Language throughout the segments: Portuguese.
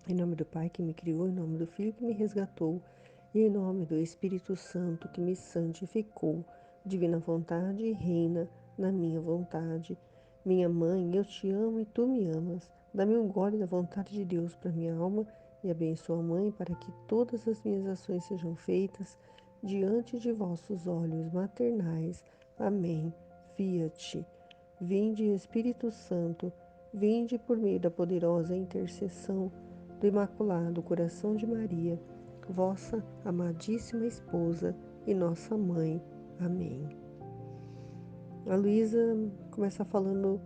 Em nome do Pai que me criou, em nome do Filho que me resgatou, e em nome do Espírito Santo que me santificou. Divina vontade, reina na minha vontade. Minha mãe, eu te amo e tu me amas. Dá-me um gole da vontade de Deus para minha alma e abençoa a mãe para que todas as minhas ações sejam feitas diante de vossos olhos maternais. Amém. Fiat. Vinde, Espírito Santo, vinde por meio da poderosa intercessão do Imaculado Coração de Maria, vossa amadíssima esposa e nossa mãe. Amém. A Luísa começa falando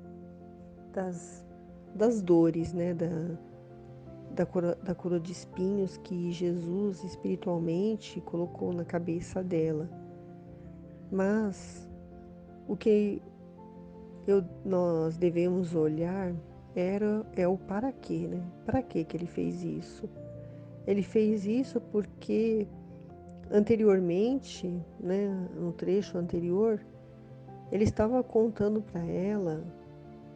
das, das dores, né? Da coroa de espinhos que Jesus espiritualmente colocou na cabeça dela. Mas o que nós devemos olhar é o para quê, né? Para que ele fez isso? Ele fez isso porque anteriormente, né, no trecho anterior, ele estava contando para ela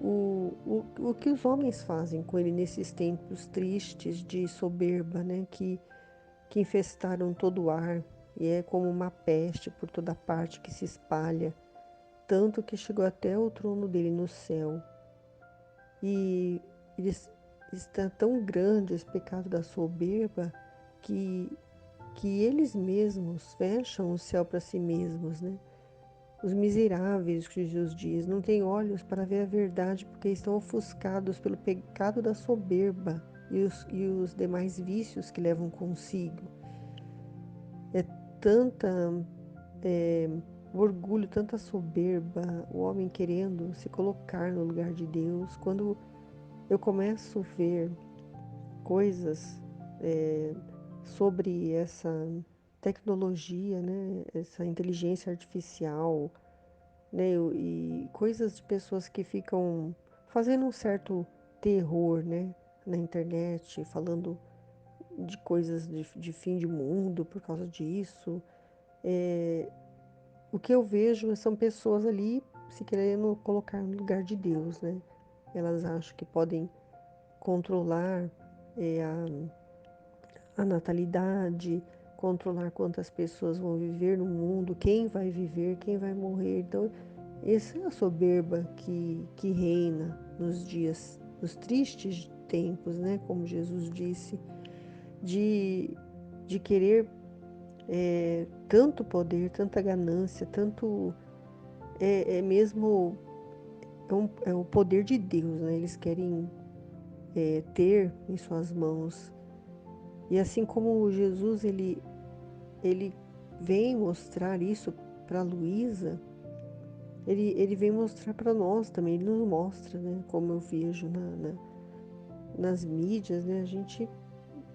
o que os homens fazem com ele nesses tempos tristes de soberba, né, que infestaram todo o ar e é como uma peste por toda parte que se espalha, tanto que chegou até o trono dele no céu. E eles, está tão grande esse pecado da soberba que, que eles mesmos fecham o céu para si mesmos, né? Os miseráveis, que Jesus diz, não têm olhos para ver a verdade porque estão ofuscados pelo pecado da soberba e os demais vícios que levam consigo. É tanta é, orgulho, tanta soberba, o homem querendo se colocar no lugar de Deus. Quando eu começo a ver coisas sobre essa tecnologia, né, essa inteligência artificial, né, e coisas de pessoas que ficam fazendo um certo terror, né, na internet, falando de coisas de fim de mundo por causa disso. O que eu vejo são pessoas ali se querendo colocar no lugar de Deus, né? Elas acham que podem controlar é, a natalidade, controlar quantas pessoas vão viver no mundo, quem vai viver, quem vai morrer. Então, essa é a soberba que reina nos dias, nos tristes tempos, né? Como Jesus disse, de, de querer tanto poder, tanta ganância, tanto é mesmo é o poder de Deus, né? Eles querem ter em suas mãos. E assim como Jesus ele vem mostrar isso para Luísa, ele vem mostrar para nós também, ele nos mostra, né? Como eu vejo nas mídias, né? A gente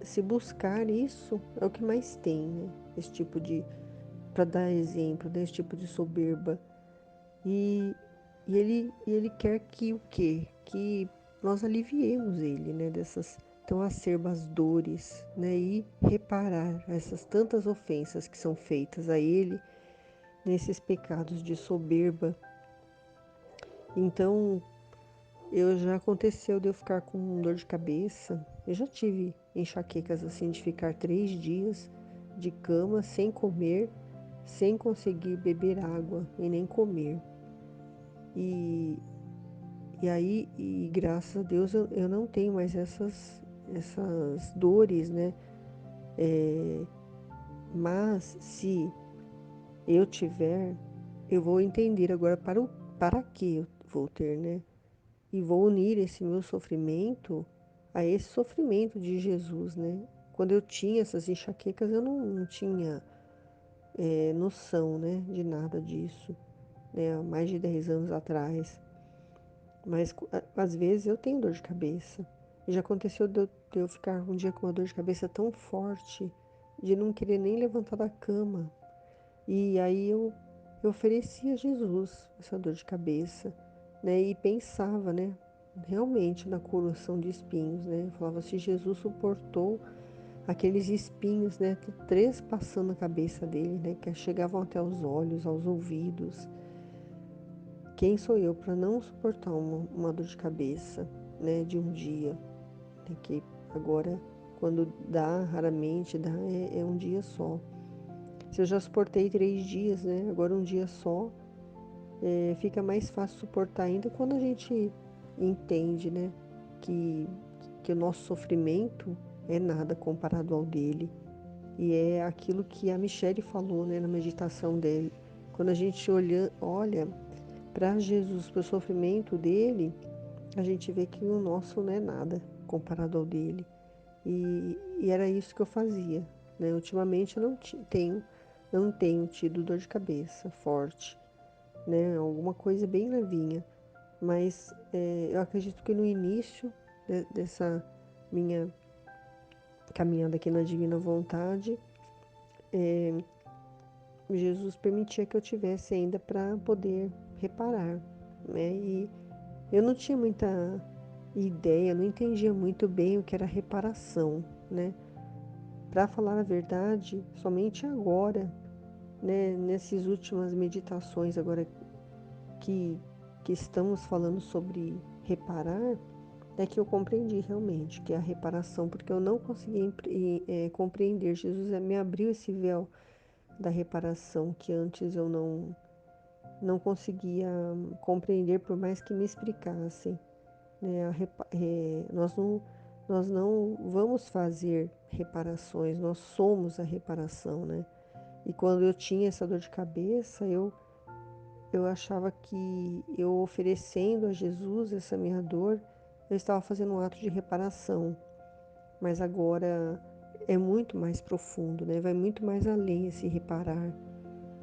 se buscar isso é o que mais tem, né? Esse tipo de, para dar exemplo, desse tipo de soberba. E, e ele quer que o quê? Que nós aliviemos ele, né? Dessas tão acerbas dores, né? E reparar essas tantas ofensas que são feitas a ele nesses pecados de soberba. Então, eu já aconteceu de eu ficar com dor de cabeça. Eu já tive enxaquecas assim de ficar 3 dias de cama sem comer, sem conseguir beber água e nem comer. E, e aí, e graças a Deus eu não tenho mais essas dores, né? É, mas se eu tiver, eu vou entender agora para que eu vou ter, né? E vou unir esse meu sofrimento a esse sofrimento de Jesus, né? Quando eu tinha essas enxaquecas, eu não tinha noção, né, de nada disso, né? Há mais de 10 anos atrás. Mas às vezes eu tenho dor de cabeça. E já aconteceu de eu ficar um dia com uma dor de cabeça tão forte, de não querer nem levantar da cama. E aí eu oferecia a Jesus essa dor de cabeça, né? E pensava, né? Realmente na coroação de espinhos, né? Eu falava, se Jesus suportou aqueles espinhos, né? Trespassando a cabeça dele, né? Que chegavam até os olhos, aos ouvidos. Quem sou eu para não suportar uma dor de cabeça, né? De um dia, né, que agora quando dá, raramente dá, é um dia só. Se eu já suportei 3 dias, né? Agora um dia só, fica mais fácil suportar ainda quando a gente entende, né? Que, que o nosso sofrimento é nada comparado ao dele. E é aquilo que a Michele falou, né, na meditação dele. Quando a gente olha para Jesus, para o sofrimento dele, a gente vê que o nosso não é nada comparado ao dele. E era isso que eu fazia, né? Ultimamente eu não tenho tido dor de cabeça forte, né? Alguma coisa bem levinha. Mas eu acredito que no início dessa minha caminhada aqui na Divina Vontade, Jesus permitia que eu tivesse ainda para poder reparar, né? E eu não tinha muita ideia, não entendia muito bem o que era reparação, né? Para falar a verdade, somente agora, né, nessas últimas meditações agora que, que estamos falando sobre reparar, é que eu compreendi realmente que é a reparação, porque eu não conseguia compreender. Jesus me abriu esse véu da reparação que antes eu não conseguia compreender, por mais que me explicassem, né? Nós não vamos fazer reparações, nós somos a reparação, né? E quando eu tinha essa dor de cabeça, eu achava que eu oferecendo a Jesus essa minha dor, eu estava fazendo um ato de reparação. Mas agora é muito mais profundo, né? Vai muito mais além esse reparar.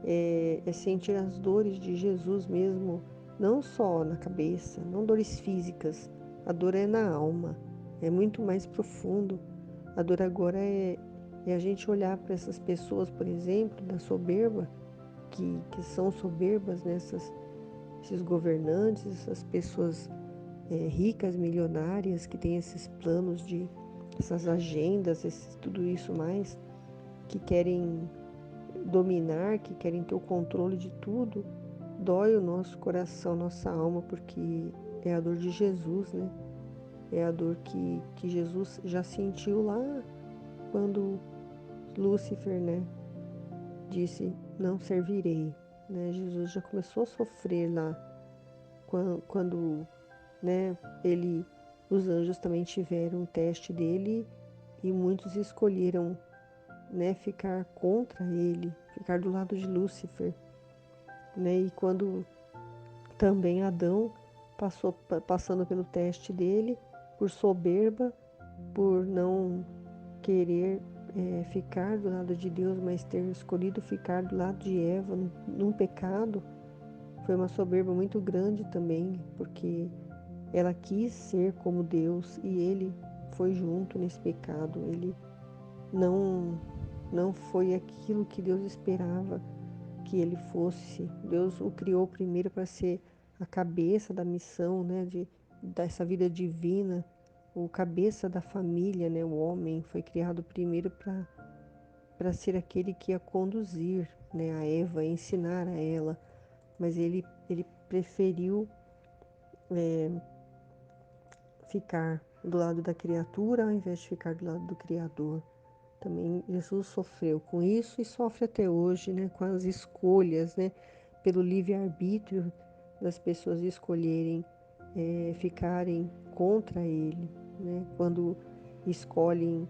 É sentir as dores de Jesus mesmo, não só na cabeça, não dores físicas. A dor é na alma, é muito mais profundo. A dor agora é a gente olhar para essas pessoas, por exemplo, da soberba, que são soberbas, né? Esses governantes, essas pessoas ricas, milionárias, que têm esses planos de essas agendas, tudo isso mais, que querem dominar, que querem ter o controle de tudo, dói o nosso coração, nossa alma, porque é a dor de Jesus, né? É a dor que Jesus já sentiu lá quando Lúcifer, né, disse, não servirei, né? Jesus já começou a sofrer lá quando, né, os anjos também tiveram o teste dele e muitos escolheram, né, ficar contra ele, ficar do lado de Lúcifer, né? E quando também Adão passando pelo teste dele, por soberba, por não querer ficar do lado de Deus, mas ter escolhido ficar do lado de Eva num pecado, foi uma soberba muito grande também, porque ela quis ser como Deus e ele foi junto nesse pecado. Ele não não foi aquilo que Deus esperava que ele fosse. Deus o criou primeiro para ser a cabeça da missão, né, dessa vida divina, o cabeça da família, né, o homem foi criado primeiro para ser aquele que ia conduzir, né, a Eva, ensinar a ela, mas ele preferiu ficar do lado da criatura ao invés de ficar do lado do Criador. Também Jesus sofreu com isso e sofre até hoje, né, com as escolhas, né, pelo livre-arbítrio das pessoas escolherem ficarem contra Ele, né, quando escolhem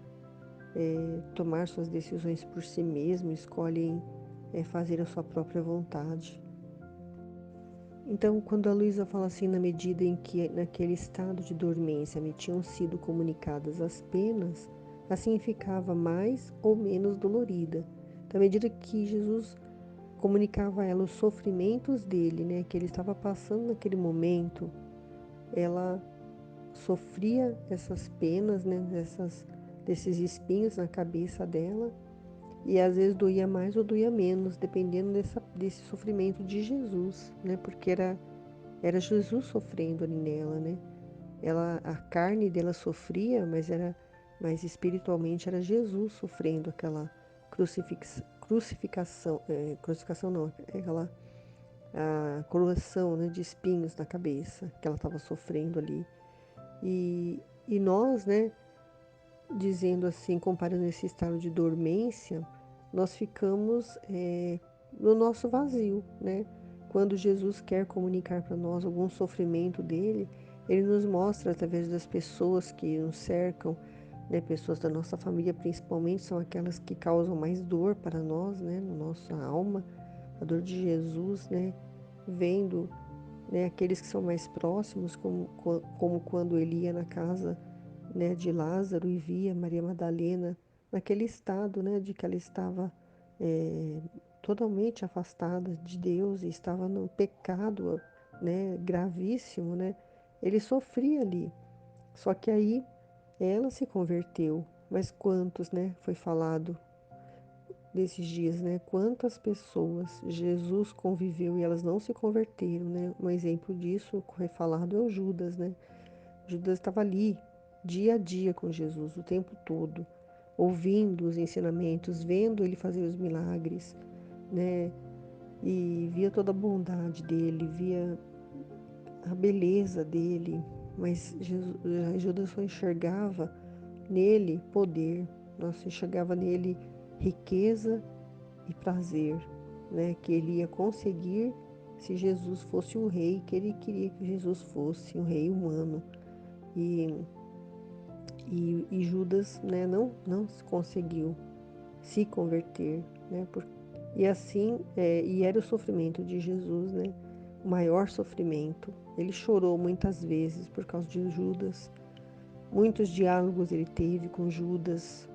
tomar suas decisões por si mesmo, escolhem fazer a sua própria vontade. Então, quando a Luísa fala assim, na medida em que naquele estado de dormência me tinham sido comunicadas as penas, assim ficava mais ou menos dolorida. Então, à medida que Jesus comunicava a ela os sofrimentos dele, né, que ele estava passando naquele momento, ela sofria essas penas, né, desses espinhos na cabeça dela, e às vezes doía mais ou doía menos, dependendo desse sofrimento de Jesus, né, porque era Jesus sofrendo ali nela, né? A carne dela sofria, mas espiritualmente era Jesus sofrendo aquela crucificação não, aquela a coroação, né, de espinhos na cabeça que ela estava sofrendo ali. E nós, né, dizendo assim, comparando esse estado de dormência, nós ficamos no nosso vazio, né? Quando Jesus quer comunicar para nós algum sofrimento dele, ele nos mostra através das pessoas que nos cercam, né? Pessoas da nossa família, principalmente, são aquelas que causam mais dor para nós, né? Na nossa alma, a dor de Jesus, né? Vendo, né? Aqueles que são mais próximos, como quando ele ia na casa, né, de Lázaro e via Maria Madalena naquele estado, né, de que ela estava é, totalmente afastada de Deus e estava no pecado, né, gravíssimo, né? Ele sofria ali. Só que aí ela se converteu. Mas quantos, né, foi falado desses dias, né? Quantas pessoas Jesus conviveu e elas não se converteram, né? Um exemplo disso, que foi falado, é o Judas, né? Judas estava ali, dia a dia com Jesus, o tempo todo, ouvindo os ensinamentos, vendo ele fazer os milagres, né? E via toda a bondade dele, via a beleza dele, mas Judas só enxergava nele poder, nós enxergava nele riqueza e prazer, né? Que ele ia conseguir se Jesus fosse o rei que ele queria que Jesus fosse, um rei humano. E e Judas, né, não conseguiu se converter, né, e assim, e era o sofrimento de Jesus, né, o maior sofrimento. Ele chorou muitas vezes por causa de Judas, muitos diálogos ele teve com Judas,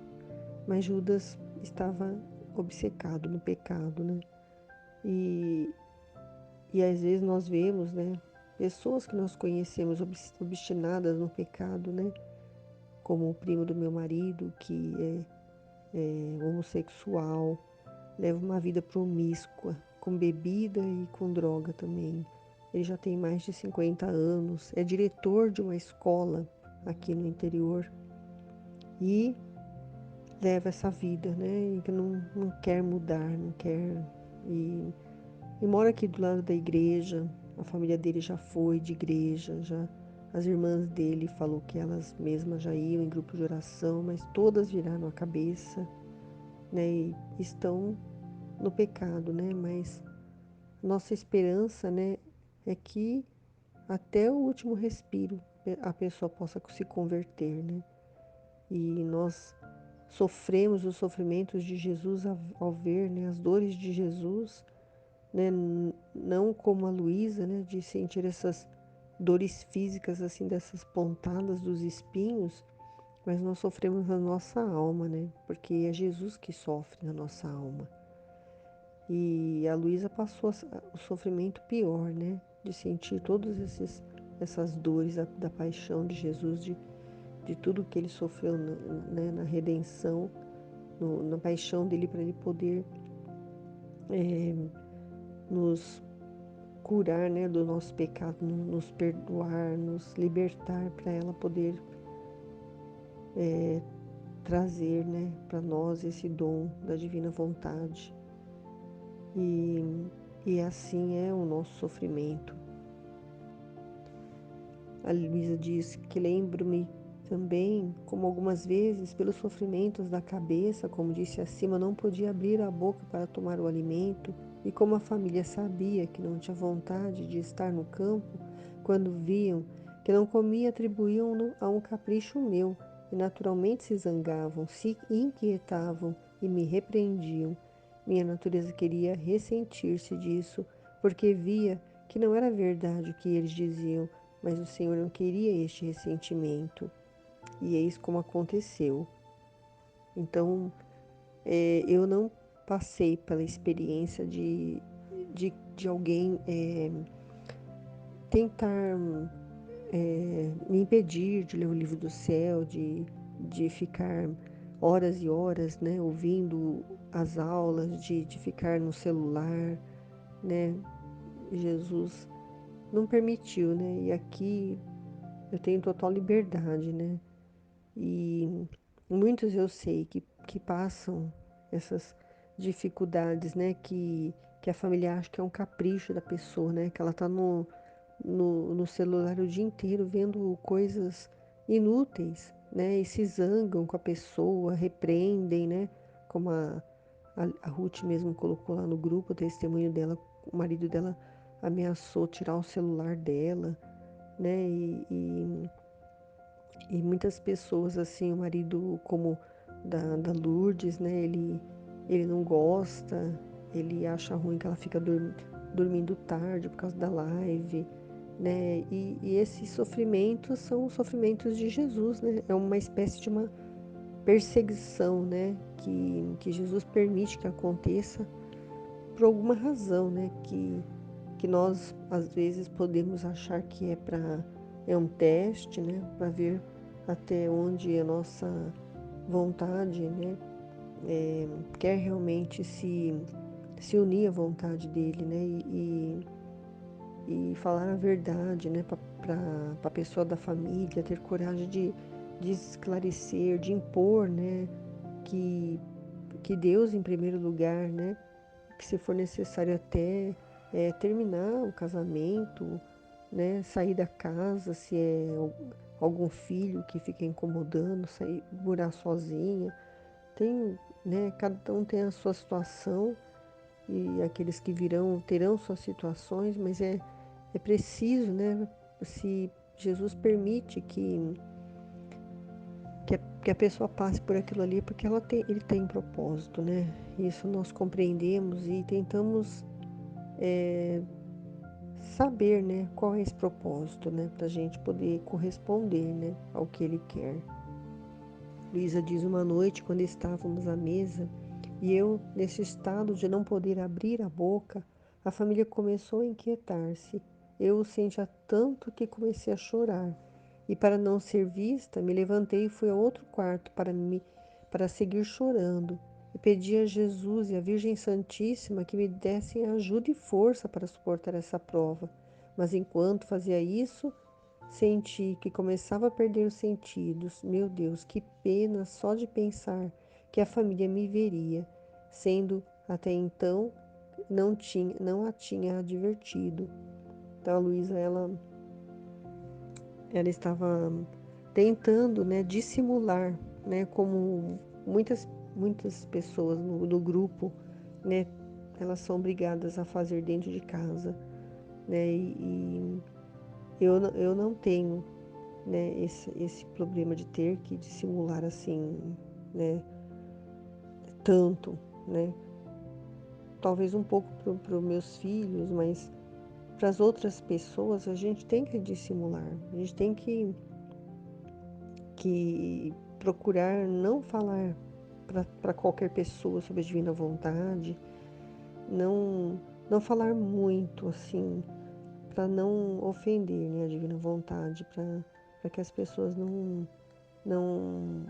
mas Judas estava obcecado no pecado, né, e, e às vezes nós vemos, né, pessoas que nós conhecemos obstinadas no pecado, né, como o primo do meu marido, que é homossexual, leva uma vida promíscua, com bebida e com droga também. Ele já tem mais de 50 anos, é diretor de uma escola aqui no interior e leva essa vida, né? E que não quer mudar, não quer. E, e mora aqui do lado da igreja, a família dele já foi de igreja, já. As irmãs dele falou que elas mesmas já iam em grupo de oração, mas todas viraram a cabeça, né? E estão no pecado, né? Mas nossa esperança, né, é que até o último respiro a pessoa possa se converter, né? E nós sofremos os sofrimentos de Jesus ao ver, né, as dores de Jesus, né, não como a Luísa, né, de sentir essas dores físicas assim dessas pontadas dos espinhos, mas nós sofremos na nossa alma, né? Porque é Jesus que sofre na nossa alma. E a Luísa passou o sofrimento pior, né? De sentir todas essas dores da paixão de Jesus, de tudo que ele sofreu né, na redenção, na paixão dele para ele poder nos curar, né, do nosso pecado, nos perdoar, nos libertar, para ela poder trazer, né, para nós esse dom da divina vontade. E, e assim é o nosso sofrimento. A Luísa diz que lembro-me também, como algumas vezes, pelos sofrimentos da cabeça, como disse acima, não podia abrir a boca para tomar o alimento, e como a família sabia que não tinha vontade de estar no campo, quando viam que não comia, atribuíam-no a um capricho meu, e naturalmente se zangavam, se inquietavam e me repreendiam. Minha natureza queria ressentir-se disso, porque via que não era verdade o que eles diziam, mas o Senhor não queria este ressentimento. E eis como aconteceu. Então, eu não passei pela experiência de alguém tentar me impedir de ler o livro do céu, de ficar horas e horas, né, ouvindo as aulas, de ficar no celular, né? Jesus não permitiu, né? E aqui eu tenho total liberdade, né? E muitos eu sei que passam essas dificuldades, né? Que a família acha que é um capricho da pessoa, né? Que ela tá no celular o dia inteiro vendo coisas inúteis, né, e se zangam com a pessoa, repreendem, né, como a Ruth mesmo colocou lá no grupo o testemunho dela, o marido dela ameaçou tirar o celular dela, né, e muitas pessoas, assim, o marido como da Lourdes, né, ele não gosta, ele acha ruim que ela fica dormindo tarde por causa da live, né, e esses sofrimentos são os sofrimentos de Jesus, né, é uma espécie de uma perseguição, né, que Jesus permite que aconteça por alguma razão, né, que nós às vezes podemos achar que é um teste, né, para ver até onde a nossa vontade, né, quer realmente se unir à vontade dele, né, e falar a verdade, né, para a pessoa da família, ter coragem de esclarecer, de impor, né, que, que Deus em primeiro lugar, né, que se for necessário até terminar o casamento, né, sair da casa, se é algum filho que fica incomodando, sair, morar sozinha. Tem, né, cada um tem a sua situação e aqueles que virão terão suas situações, mas é preciso, né, se Jesus permite que a pessoa passe por aquilo ali, porque ele tem um propósito, né? Isso nós compreendemos e tentamos saber, né, qual é esse propósito, né, para a gente poder corresponder, né, ao que ele quer. Luísa diz: uma noite, quando estávamos à mesa, e eu, nesse estado de não poder abrir a boca, a família começou a inquietar-se. Eu o sentia tanto que comecei a chorar. E para não ser vista, me levantei e fui a outro quarto para seguir chorando. E pedi a Jesus e à Virgem Santíssima que me dessem ajuda e força para suportar essa prova. Mas enquanto fazia isso, senti que começava a perder os sentidos. Meu Deus, que pena só de pensar que a família me veria, sendo até então não a tinha advertido. Então a Luísa, ela estava tentando, né, dissimular, né, como muitas pessoas no grupo, né, elas são obrigadas a fazer dentro de casa, né, e eu não tenho, né, esse problema de ter que dissimular assim, né, tanto, né, talvez um pouco para os meus filhos, mas para as outras pessoas a gente tem que dissimular, a gente tem que procurar não falar para qualquer pessoa sobre a divina vontade, não, não falar muito assim, para não ofender, né, a divina vontade, para que as pessoas não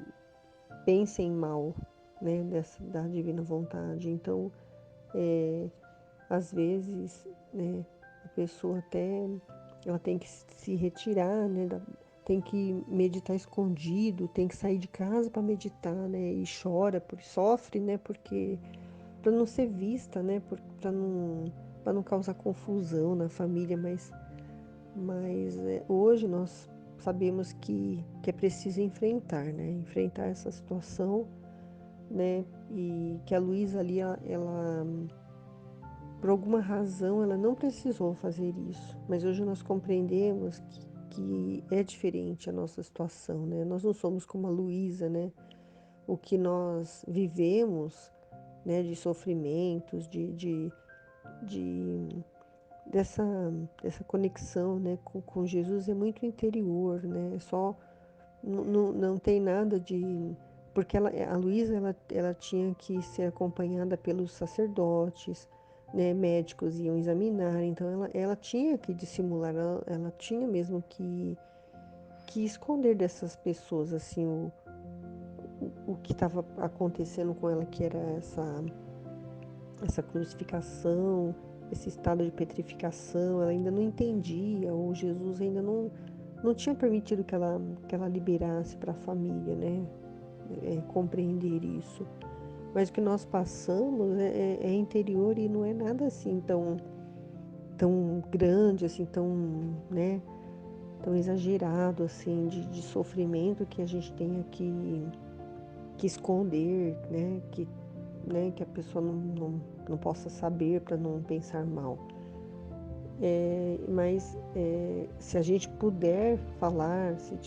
pensem mal, né, da divina vontade. Então, às vezes, né, a pessoa até ela tem que se retirar, né, tem que meditar escondido, tem que sair de casa para meditar, né, e chora, sofre, né, porque para não ser vista, né, para não causar confusão na família, mas hoje nós sabemos que é preciso enfrentar, né, enfrentar essa situação, né, e que a Luísa ali ela por alguma razão, ela não precisou fazer isso, mas hoje nós compreendemos que é diferente a nossa situação, né? Nós não somos como a Luísa, né? O que nós vivemos, né, de sofrimentos, de dessa, dessa conexão, né, com Jesus é muito interior, né? É só não tem nada de porque a Luísa ela tinha que ser acompanhada pelos sacerdotes, né, médicos iam examinar, então ela tinha que dissimular, ela tinha mesmo que esconder dessas pessoas assim o que estava acontecendo com ela, que era essa crucificação, esse estado de petrificação, ela ainda não entendia, ou Jesus ainda não tinha permitido que ela liberasse para a família, né? Compreender isso. Mas o que nós passamos é interior e não é nada assim tão grande, assim, tão, né? tão exagerado, assim, de sofrimento que a gente tenha que esconder, né, que a pessoa não possa saber para não pensar mal. Mas se a gente puder falar, se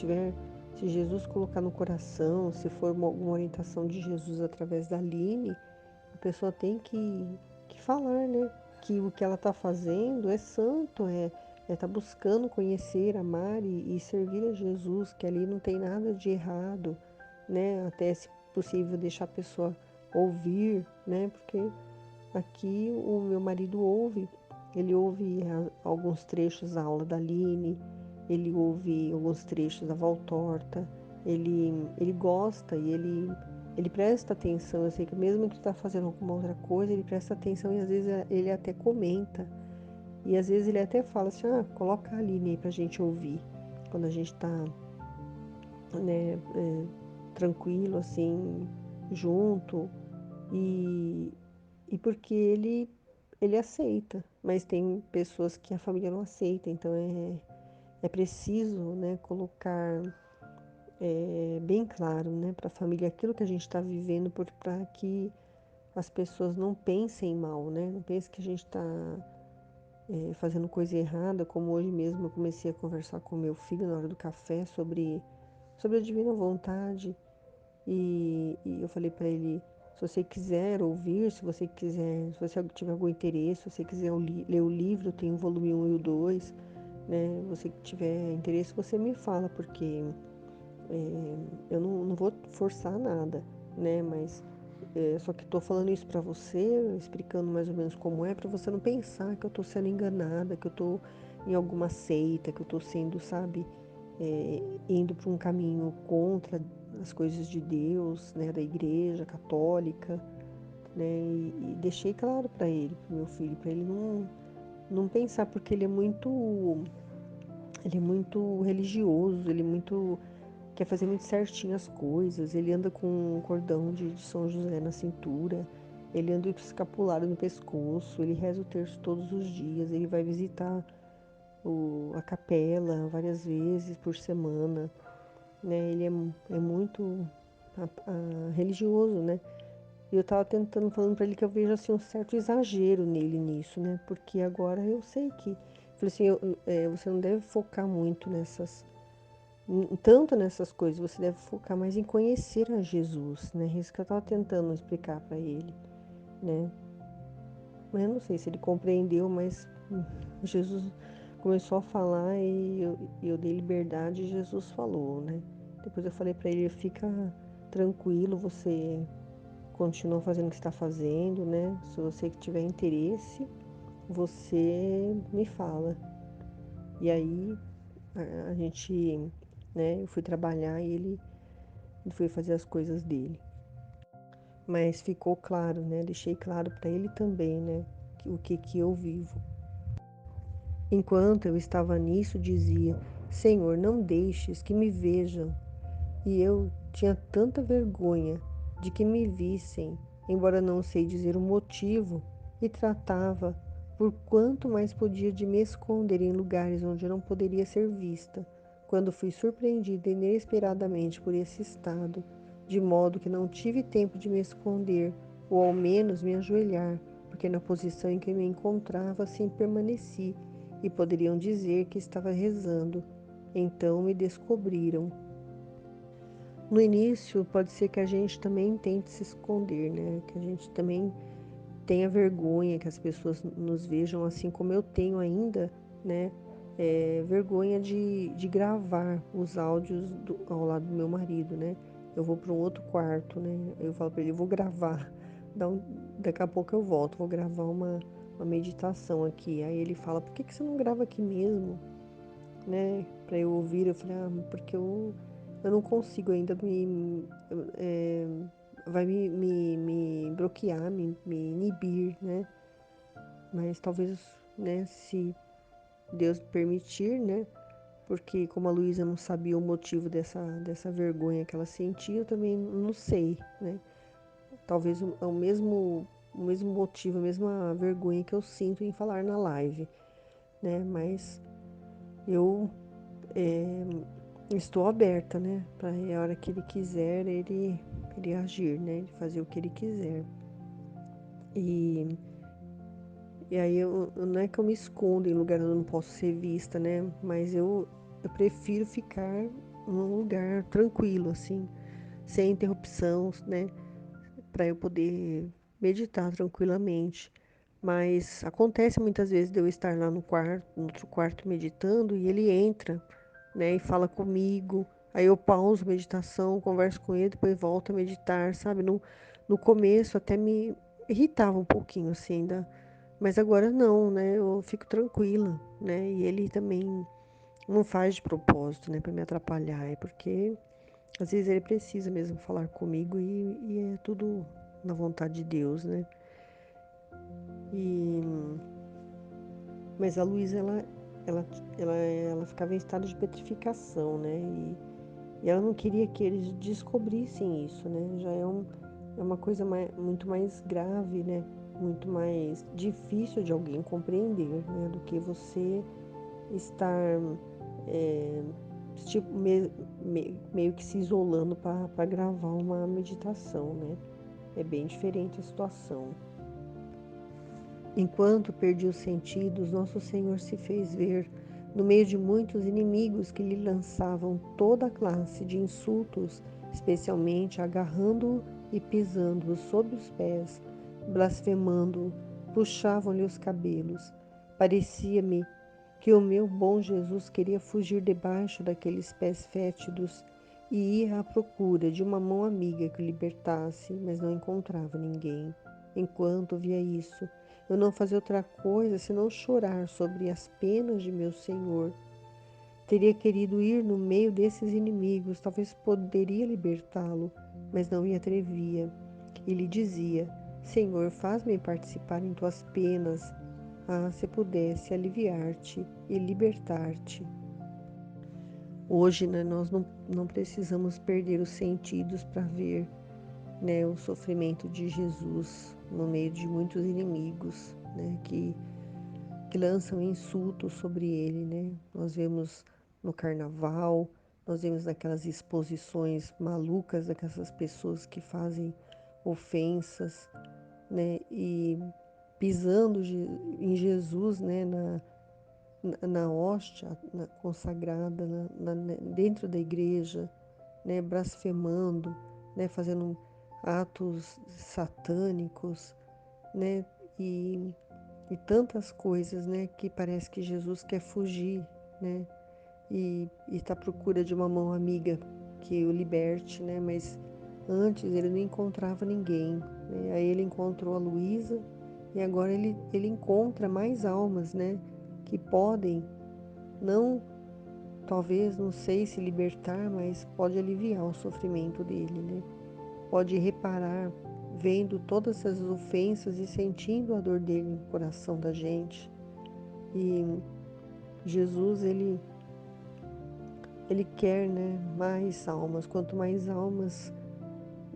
Jesus colocar no coração, se for alguma orientação de Jesus através da Aline, a pessoa tem que falar, né? Que o que ela está fazendo é santo, tá buscando conhecer, amar e servir a Jesus, que ali não tem nada de errado, né? Até se possível deixar a pessoa ouvir, né? Porque aqui o meu marido ele ouve alguns trechos da aula da Aline, ele ouve alguns trechos da Valtorta, ele gosta e ele presta atenção. Eu sei que mesmo que está fazendo alguma outra coisa, ele presta atenção e às vezes ele até comenta. E às vezes ele até fala assim, coloca a Aline aí pra gente ouvir. Quando a gente tá, né, tranquilo, assim, junto. E, e porque ele aceita, mas tem pessoas que a família não aceita, então é preciso, né, colocar bem claro, né, para a família aquilo que a gente está vivendo, para que as pessoas não pensem mal, né, não pensem que a gente está fazendo coisa errada, como hoje mesmo eu comecei a conversar com meu filho na hora do café sobre a divina vontade, e eu falei para ele, se você quiser ouvir, se você tiver algum interesse, se você quiser ler o livro, tem o volume 1 e o 2, né? Você que tiver interesse, você me fala, porque eu não vou forçar nada, né? Mas só que estou falando isso para você, explicando mais ou menos como é, para você não pensar que eu estou sendo enganada, que eu estou em alguma seita, que eu estou sendo, sabe, indo para um caminho contra as coisas de Deus, né, da igreja católica, né, e deixei claro para ele, para meu filho, para ele não pensar, porque ele é muito religioso, ele é muito quer fazer muito certinho as coisas, ele anda com um cordão de São José na cintura, ele anda com escapulário no pescoço, ele reza o terço todos os dias, ele vai visitar a capela várias vezes por semana, né? Ele é muito religioso, né? E eu tava tentando, falando para ele que eu vejo assim um certo exagero nele nisso, né? Porque agora eu sei que, falei assim, você não deve focar muito tanto nessas coisas, você deve focar mais em conhecer a Jesus, né? Isso que eu tava tentando explicar para ele, né? Mas eu não sei se ele compreendeu, mas Jesus começou a falar e eu dei liberdade e Jesus falou, né? Depois eu falei para ele, fica tranquilo, você continua fazendo o que está fazendo, né? Se você tiver interesse, você me fala. E aí a gente, né? Eu fui trabalhar e ele foi fazer as coisas dele. Mas ficou claro, né? Deixei claro para ele também, né? O que eu vivo. Enquanto eu estava nisso, dizia: Senhor, não deixes que me vejam. E eu tinha tanta vergonha de que me vissem, embora não sei dizer o motivo, e tratava por quanto mais podia de me esconder em lugares onde eu não poderia ser vista, quando fui surpreendida inesperadamente por esse estado, de modo que não tive tempo de me esconder, ou ao menos me ajoelhar, porque na posição em que me encontrava assim permaneci, e poderiam dizer que estava rezando. Então me descobriram. No início, pode ser que a gente também tente se esconder, né? Que a gente também tenha vergonha que as pessoas nos vejam assim como eu tenho ainda, né? Vergonha de gravar os áudios ao lado do meu marido, né? Eu vou para um outro quarto, né? Eu falo para ele, eu vou gravar. Daqui a pouco eu volto, vou gravar uma meditação aqui. Aí ele fala, por que você não grava aqui mesmo? Né, para eu ouvir. Eu falei, porque eu não consigo ainda é, vai me bloquear, me inibir, né? Mas talvez, né, se Deus permitir, né? Porque como a Luísa não sabia o motivo dessa vergonha que ela sentia, eu também não sei, né? Talvez o mesmo motivo, a mesma vergonha que eu sinto em falar na live, né? Mas eu estou aberta, né? Para a hora que ele quiser, ele agir, né? Ele fazer o que ele quiser. E, e aí não é que eu me escondo em lugar onde eu não posso ser vista, né? Mas eu prefiro ficar num lugar tranquilo, assim, sem interrupção, né? Para eu poder meditar tranquilamente. Mas acontece muitas vezes de eu estar lá no quarto, no outro quarto meditando e ele entra, né, e fala comigo. Aí eu pauso a meditação, converso com ele, depois volto a meditar, sabe? No começo até me irritava um pouquinho assim ainda, mas agora não, né? Eu fico tranquila, né? E ele também não faz de propósito, né, para me atrapalhar, é porque às vezes ele precisa mesmo falar comigo e é tudo na vontade de Deus, né? E, mas a Luísa, ela, ela ficava em estado de petrificação, né? E ela não queria que eles descobrissem isso, né? Já é uma coisa muito mais grave, né? Muito mais difícil de alguém compreender, né? Do que você estar é, tipo, meio que se isolando para gravar uma meditação, né? É bem diferente a situação. Enquanto perdia os sentidos, nosso Senhor se fez ver no meio de muitos inimigos que lhe lançavam toda classe de insultos, especialmente agarrando-o e pisando-o sob os pés, blasfemando-o, puxavam-lhe os cabelos. Parecia-me que o meu bom Jesus queria fugir debaixo daqueles pés fétidos e ia à procura de uma mão amiga que o libertasse, mas não encontrava ninguém. Enquanto via isso, eu não fazia outra coisa senão chorar sobre as penas de meu Senhor. Teria querido ir no meio desses inimigos, talvez poderia libertá-lo, mas não me atrevia. E lhe dizia: Senhor, faz-me participar em tuas penas. Ah, se pudesse aliviar-te e libertar-te. Hoje, né, nós não precisamos perder os sentidos para ver, né, o sofrimento de Jesus no meio de muitos inimigos, né, que lançam insultos sobre ele, né? Nós vemos no carnaval, nós vemos naquelas exposições malucas daquelas pessoas que fazem ofensas, né? E pisando em Jesus, né? Na hóstia consagrada, dentro da igreja, né? Blasfemando, né? Fazendo atos satânicos, né? E e tantas coisas, né, que parece que Jesus quer fugir, né, e está à procura de uma mão amiga que o liberte, né, mas antes ele não encontrava ninguém, né, aí ele encontrou a Luísa e agora ele encontra mais almas, né, que podem, não, talvez, não sei se libertar, mas pode aliviar o sofrimento dele, né, pode reparar vendo todas essas ofensas e sentindo a dor dele no coração da gente. E Jesus, ele quer, né, mais almas. Quanto mais almas,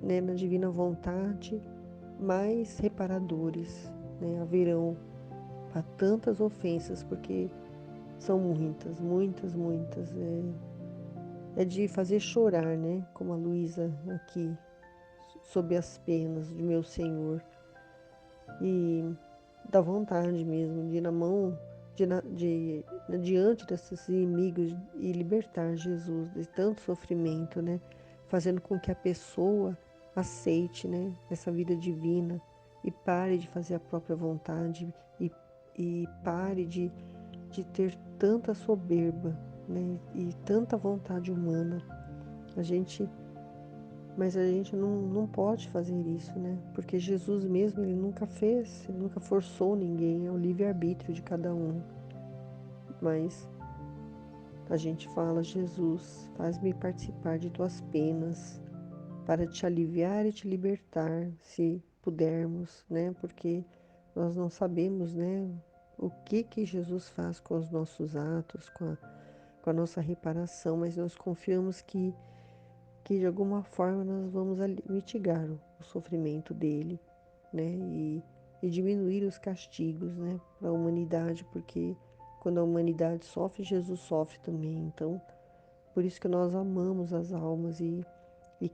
né, na divina vontade, mais reparadores, né, haverão para tantas ofensas, porque são muitas, muitas, muitas. É de fazer chorar, né, como a Luísa aqui, sob as penas de meu Senhor. E dá vontade mesmo de ir na mão, diante desses inimigos e libertar Jesus de tanto sofrimento, né? Fazendo com que a pessoa aceite, né, essa vida divina e pare de fazer a própria vontade e pare de ter tanta soberba, né, e tanta vontade humana. A gente mas a gente não pode fazer isso, né? Porque Jesus mesmo, ele nunca fez, ele nunca forçou ninguém, é o livre-arbítrio de cada um. Mas a gente fala, Jesus, faz-me participar de tuas penas, para te aliviar e te libertar, se pudermos, né? Porque nós não sabemos, né? O que Jesus faz com os nossos atos, com a nossa reparação, mas nós confiamos que de alguma forma nós vamos mitigar o sofrimento dele, né? E diminuir os castigos, né, para a humanidade, porque Quando a humanidade sofre, Jesus sofre também. Então, por isso que nós amamos as almas e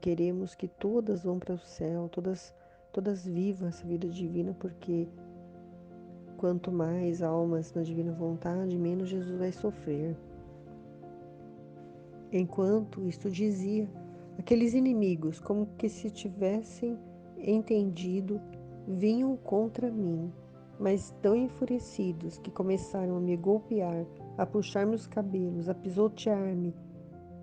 queremos que todas vão para o céu, todas vivam essa vida divina, porque quanto mais almas na divina vontade, menos Jesus vai sofrer. Enquanto isto dizia, aqueles inimigos, como que se tivessem entendido, vinham contra mim, mas tão enfurecidos que começaram a me golpear, a puxar-me os cabelos, a pisotear-me.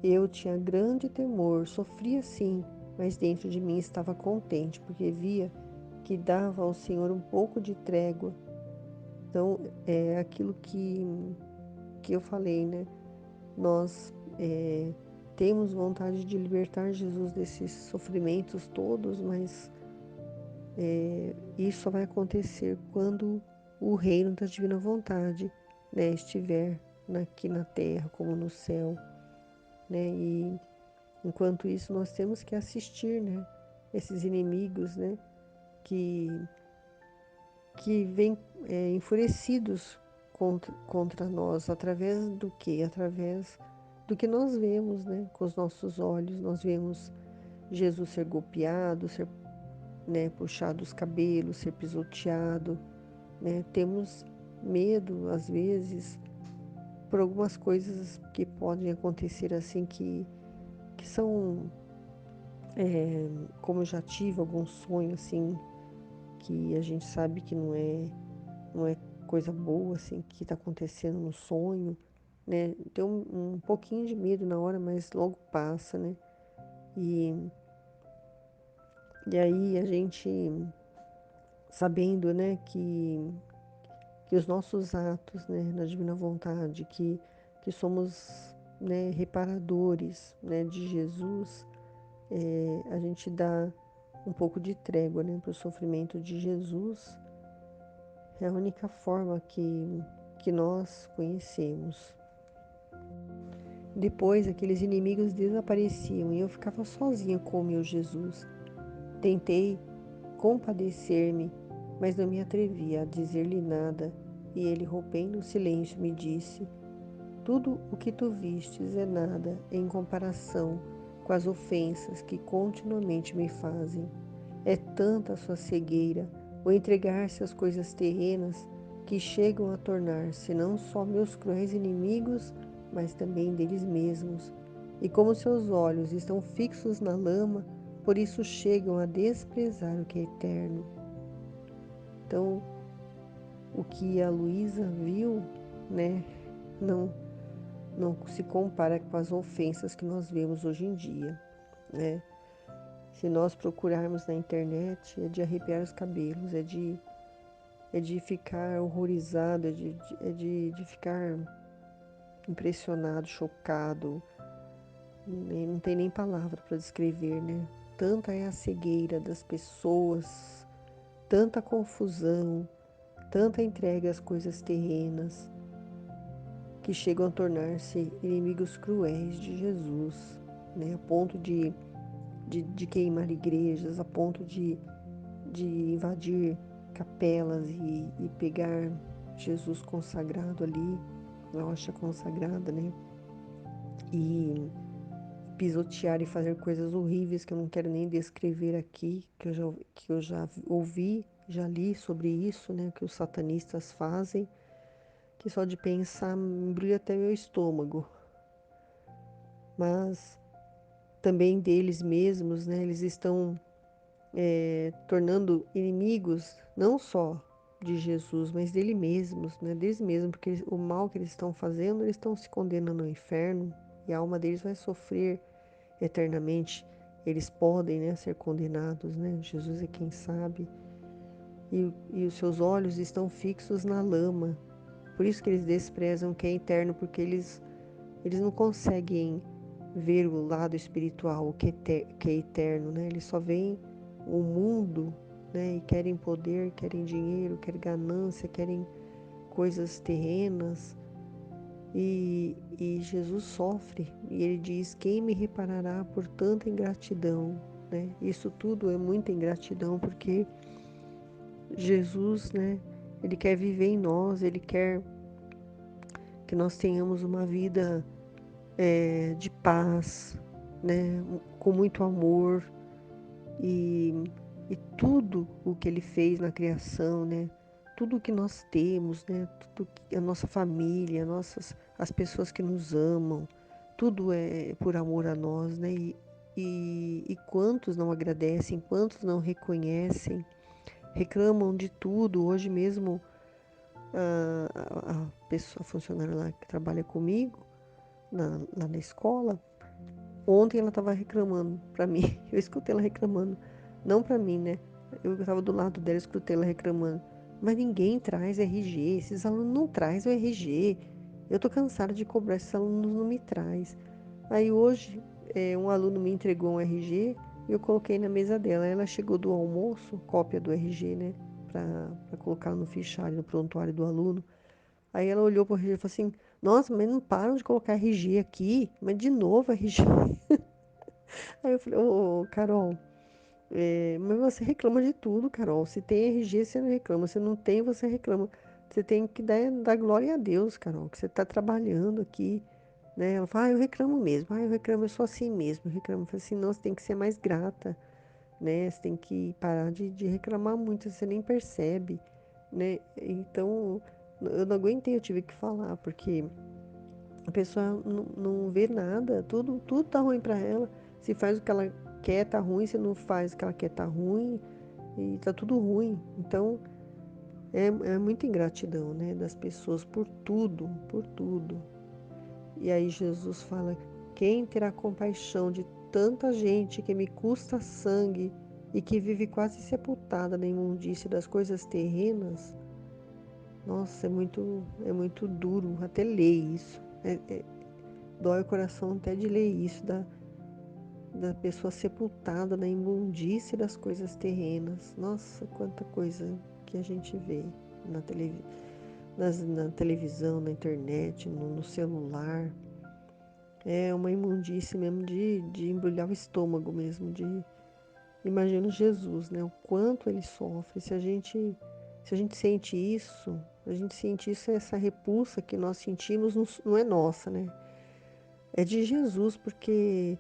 Eu tinha grande temor, sofria sim, mas dentro de mim estava contente, porque via que dava ao Senhor um pouco de trégua. Então, é aquilo que eu falei, né? Nós temos vontade de libertar Jesus desses sofrimentos todos, mas isso só vai acontecer quando o reino da divina vontade, né, estiver aqui na terra como no céu, né? E enquanto isso nós temos que assistir, né, esses inimigos, né, que vêm enfurecidos contra nós, através do quê? Através do que nós vemos, né, com os nossos olhos. Nós vemos Jesus ser golpeado, ser, né, puxado os cabelos, ser pisoteado, né? Temos medo, às vezes, por algumas coisas que podem acontecer assim, que são, como eu já tive algum sonho assim, que a gente sabe que não é coisa boa assim, que está acontecendo no sonho, né? Tem um pouquinho de medo na hora, mas logo passa, né? E, e aí a gente, sabendo, né, que os nossos atos, né, na divina vontade, que somos, né, reparadores, né, de Jesus, a gente dá um pouco de trégua, né, para o sofrimento de Jesus. É a única forma que nós conhecemos. Depois, aqueles inimigos desapareciam e eu ficava sozinha com o meu Jesus. Tentei compadecer-me, mas não me atrevi a dizer-lhe nada, e ele, rompendo o silêncio, me disse: tudo o que tu vistes é nada em comparação com as ofensas que continuamente me fazem. É tanta a sua cegueira, o entregar-se às coisas terrenas, que chegam a tornar-se não só meus cruéis inimigos, mas também deles mesmos. E como seus olhos estão fixos na lama, por isso chegam a desprezar o que é eterno. Então, o que a Luísa viu, né, não, não se compara com as ofensas que nós vemos hoje em dia, né? Se nós procurarmos na internet, é de arrepiar os cabelos, é de ficar horrorizado, de ficar impressionado, chocado. Não tem nem palavra para descrever, né? Tanta é a cegueira das pessoas, tanta confusão, tanta entrega às coisas terrenas, que chegam a tornar-se inimigos cruéis de Jesus, né? A ponto de queimar igrejas, a ponto de invadir capelas e pegar Jesus consagrado ali, a hóstia consagrada, né? E pisotear e fazer coisas horríveis que eu não quero nem descrever aqui, que eu já ouvi, já li sobre isso, né? Que os satanistas fazem, que só de pensar embrulha até meu estômago. Mas também deles mesmos, né? Eles estão tornando inimigos não só de Jesus, mas dele mesmos, né? Deles mesmos, porque o mal que eles estão fazendo, eles estão se condenando ao inferno e a alma deles vai sofrer eternamente. Eles podem, né, ser condenados, né? Jesus é quem sabe. E os seus olhos estão fixos na lama. Por isso que eles desprezam o que é eterno, porque eles não conseguem ver o lado espiritual, o que é eterno, né? Eles só veem o mundo, né? E querem poder, querem dinheiro, querem ganância, querem coisas terrenas. E Jesus sofre, e ele diz: quem me reparará por tanta ingratidão, né? Isso tudo é muita ingratidão, porque Jesus, né? Ele quer viver em nós, ele quer que nós tenhamos uma vida de paz, né, com muito amor e, e tudo o que Ele fez na criação, né, tudo o que nós temos, né, tudo a nossa família, as pessoas que nos amam, tudo é por amor a nós, né, e quantos não agradecem, quantos não reconhecem, reclamam de tudo. Hoje mesmo a pessoa, a funcionária lá que trabalha comigo, lá na escola, ontem ela estava reclamando para mim. Eu escutei ela reclamando, não para mim, né? Eu estava do lado dela, escutei ela reclamando. Mas ninguém traz RG, esses alunos não trazem o RG. Eu tô cansada de cobrar, esses alunos não me traz. Aí hoje, um aluno me entregou um RG e eu coloquei na mesa dela. Ela chegou do almoço, cópia do RG, né? Para colocar no fichário, no prontuário do aluno. Aí ela olhou pro RG e falou assim: Nossa, mas não param de colocar RG aqui? Mas de novo RG. Aí eu falei: Ô, Carol, mas você reclama de tudo, Carol. Se tem RG, você não reclama. Se não tem, você reclama. Você tem que dar glória a Deus, Carol, que você está trabalhando aqui, né? Ela fala: eu reclamo mesmo. Eu reclamo, eu sou assim mesmo. Eu reclamo. Eu falei assim: Não, você tem que ser mais grata, né? Você tem que parar de reclamar muito, você nem percebe, né? Então, eu não aguentei, eu tive que falar, porque a pessoa não vê nada, tudo tá ruim para ela. Se faz o que ela quer, tá ruim. Se não faz o que ela quer, tá ruim. E tá tudo ruim. Então, é muita ingratidão, né, das pessoas por tudo, por tudo. E aí Jesus fala: quem terá compaixão de tanta gente que me custa sangue e que vive quase sepultada na imundície das coisas terrenas? Nossa, é muito duro até ler isso. Dói o coração até de ler isso, da pessoa sepultada na imundície das coisas terrenas. Nossa, quanta coisa que a gente vê na, na televisão, na internet, no celular. É uma imundície mesmo de embrulhar o estômago mesmo, imagino Jesus, né? O quanto ele sofre. Se a gente sente isso, essa repulsa que nós sentimos não é nossa, né? É de Jesus, porque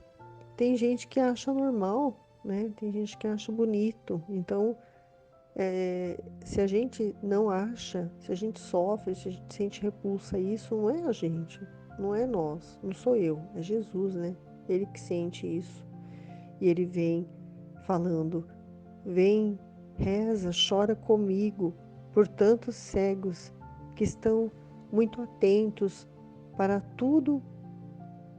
tem gente que acha normal, né? Tem gente que acha bonito. Então, se a gente não acha, se a gente sofre, se a gente sente repulsa, isso não é a gente, não é nós, não sou eu, é Jesus, né? Ele que sente isso. E ele vem falando: vem, reza, chora comigo por tantos cegos que estão muito atentos para tudo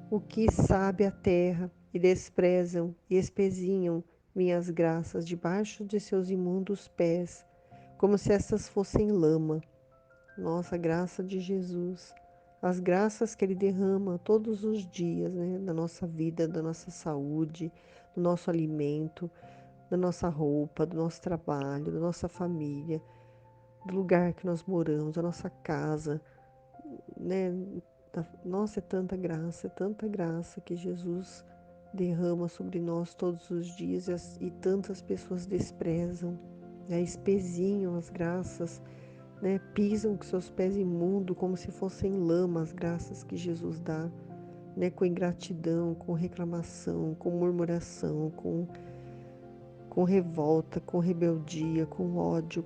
o que sabe a terra e desprezam e espezinham minhas graças debaixo de seus imundos pés, como se essas fossem lama. Nossa, graça de Jesus, as graças que Ele derrama todos os dias, né, da nossa vida, da nossa saúde, do nosso alimento, da nossa roupa, do nosso trabalho, da nossa família, do lugar que nós moramos, da nossa casa, né? Nossa, é tanta graça que Jesus derrama sobre nós todos os dias e tantas pessoas desprezam, né? Espezinham as graças, né? Pisam com seus pés imundos como se fossem lama as graças que Jesus dá, né? Com ingratidão, com reclamação, com murmuração, com revolta, com rebeldia, com ódio,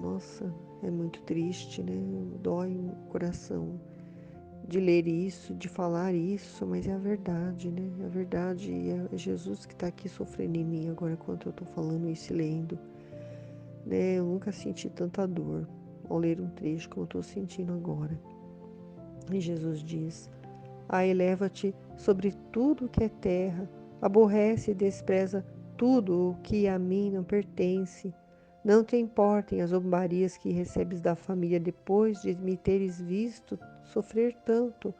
nossa, é muito triste, né? Dói o coração de ler isso, de falar isso, mas é a verdade, né? É a verdade, e é Jesus que está aqui sofrendo em mim agora enquanto eu estou falando isso e lendo, né? Eu nunca senti tanta dor ao ler um trecho como eu estou sentindo agora. E Jesus diz: eleva-te sobre tudo que é terra, aborrece e despreza tudo o que a mim não pertence. Não te importem as zombarias que recebes da família depois de me teres visto sofrer tanto.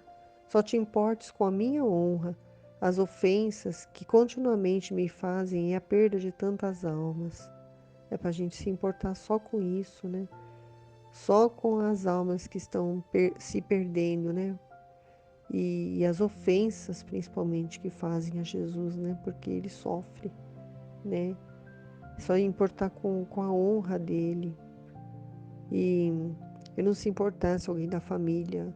Só te importes com a minha honra, as ofensas que continuamente me fazem e a perda de tantas almas. É para a gente se importar só com isso, né? Só com as almas que estão se perdendo, né? E as ofensas, principalmente, que fazem a Jesus, né? Porque ele sofre, né? Só importar com a honra dele. E não se importar se alguém da família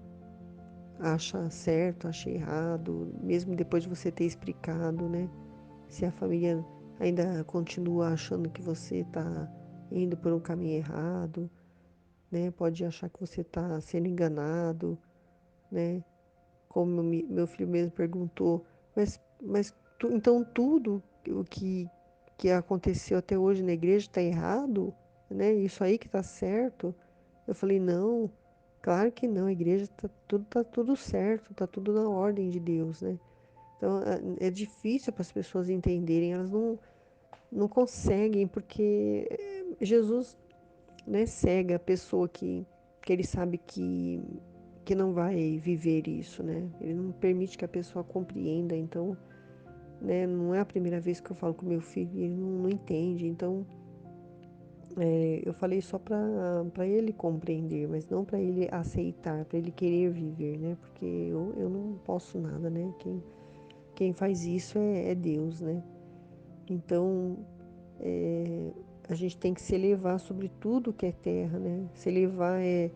acha certo, acha errado, mesmo depois de você ter explicado, né? Se a família ainda continua achando que você está indo por um caminho errado, né? Pode achar que você está sendo enganado, né? Como meu filho mesmo perguntou, então tudo o que aconteceu até hoje na igreja está errado, né? Isso aí que está certo? Eu falei, não, claro que não, a igreja tá tudo certo, tá tudo na ordem de Deus, né? Então é difícil para as pessoas entenderem, elas não conseguem, porque Jesus, né, cega a pessoa que ele sabe que não vai viver isso, né? Ele não permite que a pessoa compreenda, então, né, não é a primeira vez que eu falo com meu filho e ele não entende, então eu falei só para ele compreender, mas não para ele aceitar, para ele querer viver, né? Porque eu não posso nada, né? Quem faz isso é Deus, né? Então, a gente tem que se elevar sobre tudo que é terra, né? Se elevar é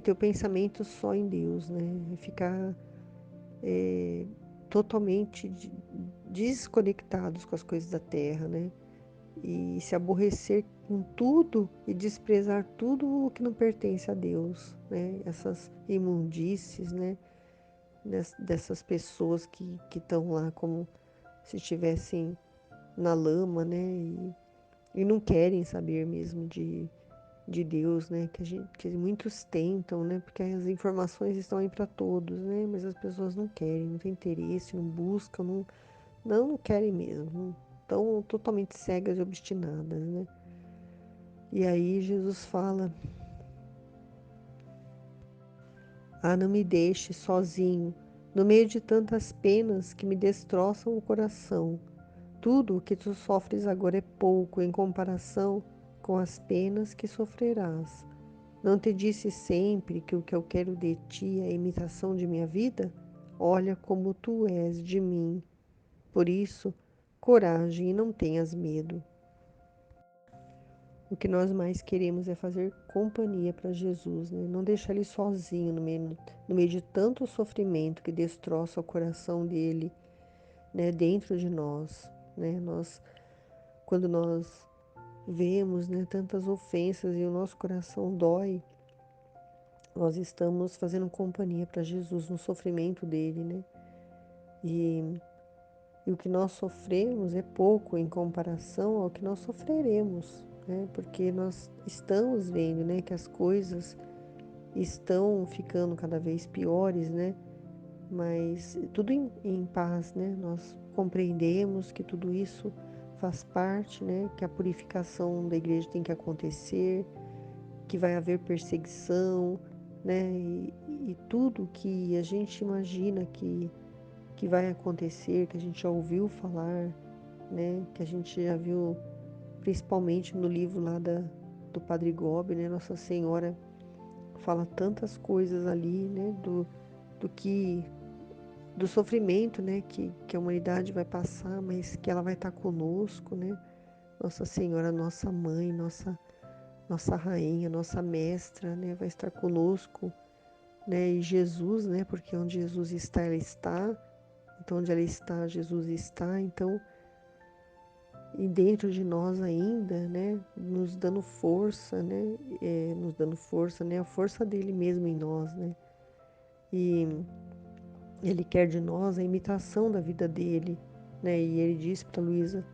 ter o pensamento só em Deus, né? É ficar totalmente desconectados com as coisas da terra, né? E se aborrecer com tudo e desprezar tudo o que não pertence a Deus, né? Essas imundícies, né? Dessas pessoas que estão lá como se estivessem na lama, né? E não querem saber mesmo de Deus, né? Que muitos tentam, né? Porque as informações estão aí para todos, né? Mas as pessoas não querem, não têm interesse, não buscam, não querem mesmo. Estão totalmente cegas e obstinadas, né? E aí Jesus fala: Ah, não me deixe sozinho, no meio de tantas penas que me destroçam o coração. Tudo o que tu sofres agora é pouco em comparação com as penas que sofrerás. Não te disse sempre que o que eu quero de ti é a imitação de minha vida? Olha como tu és de mim. Por isso, coragem e não tenhas medo. O que nós mais queremos é fazer companhia para Jesus, né? Não deixar ele sozinho no meio de tanto sofrimento que destroça o coração dele, né? Dentro de nós, né? Quando nós vemos, né, tantas ofensas e o nosso coração dói, nós estamos fazendo companhia para Jesus no sofrimento dele, né? E, e o que nós sofremos é pouco em comparação ao que nós sofreremos, né? Porque nós estamos vendo, né, que as coisas estão ficando cada vez piores, né? Mas tudo em paz, né? Nós compreendemos que tudo isso faz parte, né? Que a purificação da igreja tem que acontecer, que vai haver perseguição, né? E tudo que a gente imagina que vai acontecer, que a gente já ouviu falar, né? Que a gente já viu, principalmente no livro lá do Padre Gobi, né? Nossa Senhora fala tantas coisas ali, né? Do que do sofrimento, né? Que a humanidade vai passar, mas que ela vai estar conosco, né? Nossa Senhora, nossa mãe, nossa rainha, nossa mestra, né? Vai estar conosco, né? E Jesus, né? Porque onde Jesus está, ela está. Então, onde ela está, Jesus está. Então, e dentro de nós ainda, né? Nos dando força, né? Nos dando força, né? A força dele mesmo em nós, né? E ele quer de nós a imitação da vida dele, né? E ele disse para Luísa: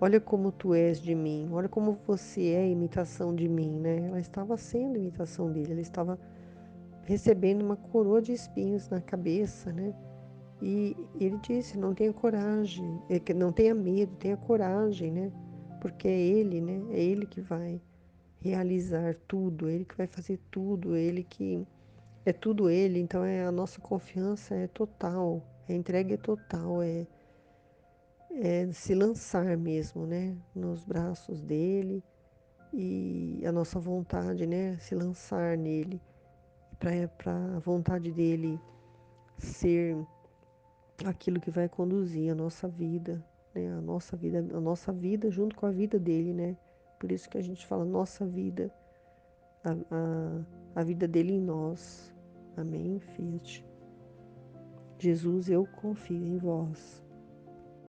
Olha como tu és de mim, olha como você é imitação de mim, né? Ela estava sendo imitação dele, ela estava recebendo uma coroa de espinhos na cabeça, né? E ele disse: Não tenha coragem, não tenha medo, tenha coragem, né? Porque é ele, né? É ele que vai realizar tudo, é ele que vai fazer tudo, é ele que é tudo ele, então a nossa confiança é total, a entrega é total, é se lançar mesmo, né, nos braços dele e a nossa vontade, né, se lançar nele, para a vontade dele ser aquilo que vai conduzir a nossa vida, né, a nossa vida junto com a vida dele, né, por isso que a gente fala nossa vida, a vida dele em nós. Amém, Fiat. Jesus, eu confio em vós.